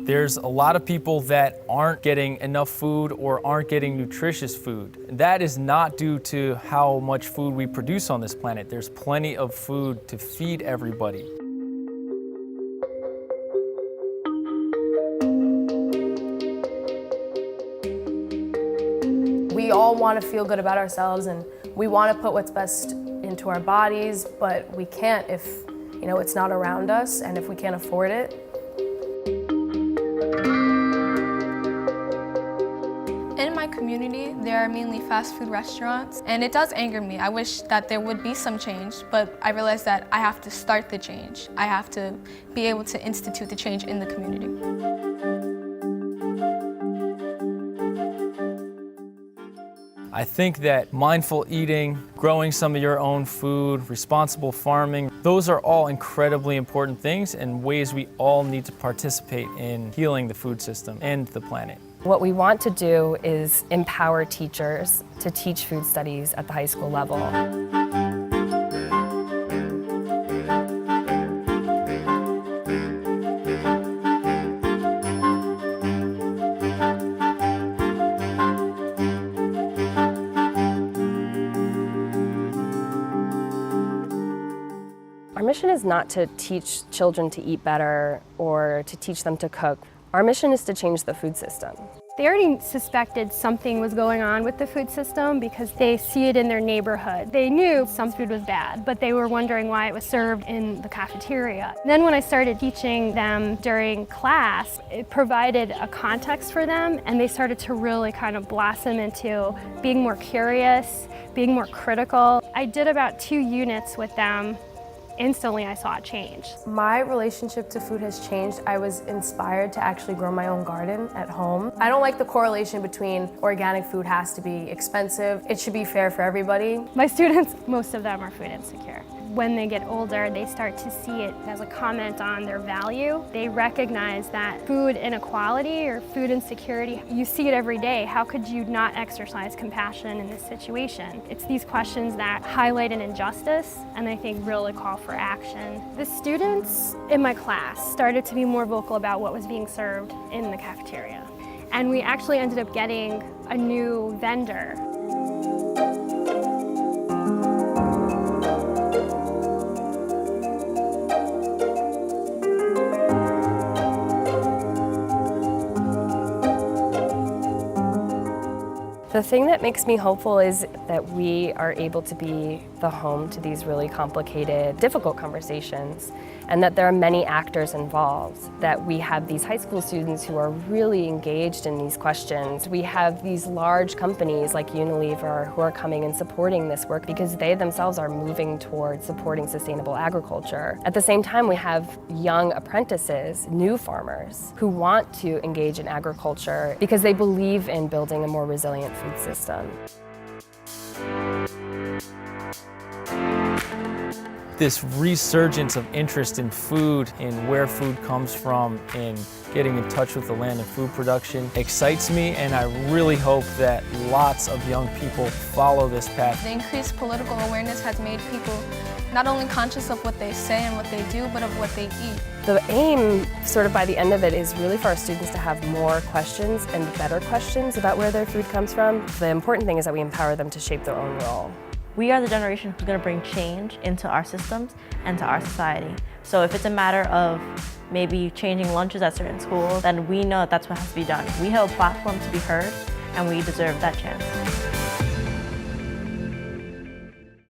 There's a lot of people that aren't getting enough food or aren't getting nutritious food. That is not due to how much food we produce on this planet. There's plenty of food to feed everybody. We all want to feel good about ourselves and we want to put what's best into our bodies, but we can't if, it's not around us and if we can't afford it. In my community, there are mainly fast food restaurants, and it does anger me. I wish that there would be some change, but I realize that I have to start the change. I have to be able to institute the change in the community. I think that mindful eating, growing some of your own food, responsible farming, those are all incredibly important things and ways we all need to participate in healing the food system and the planet. What we want to do is empower teachers to teach food studies at the high school level. Our mission is not to teach children to eat better or to teach them to cook. Our mission is to change the food system. They already suspected something was going on with the food system because they see it in their neighborhood. They knew some food was bad, but they were wondering why it was served in the cafeteria. Then when I started teaching them during class, it provided a context for them, and they started to really kind of blossom into being more curious, being more critical. I did about 2 units with them. Instantly I saw a change. My relationship to food has changed. I was inspired to actually grow my own garden at home. I don't like the correlation between organic food has to be expensive. It should be fair for everybody. My students, most of them are food insecure. When they get older, they start to see it as a comment on their value. They recognize that food inequality or food insecurity, you see it every day. How could you not exercise compassion in this situation? It's these questions that highlight an injustice and I think really call for action. The students in my class started to be more vocal about what was being served in the cafeteria. And we actually ended up getting a new vendor. The thing that makes me hopeful is that we are able to be the home to these really complicated, difficult conversations, and that there are many actors involved, that we have these high school students who are really engaged in these questions. We have these large companies like Unilever who are coming and supporting this work because they themselves are moving towards supporting sustainable agriculture. At the same time, we have young apprentices, new farmers, who want to engage in agriculture because they believe in building a more resilient food system. This resurgence of interest in food, in where food comes from, in getting in touch with the land and food production excites me, and I really hope that lots of young people follow this path. The increased political awareness has made people not only conscious of what they say and what they do, but of what they eat. The aim, sort of by the end of it, is really for our students to have more questions and better questions about where their food comes from. The important thing is that we empower them to shape their own role. We are the generation who's going to bring change into our systems and to our society. So if it's a matter of maybe changing lunches at certain schools, then we know that's what has to be done. We have a platform to be heard, and we deserve that chance.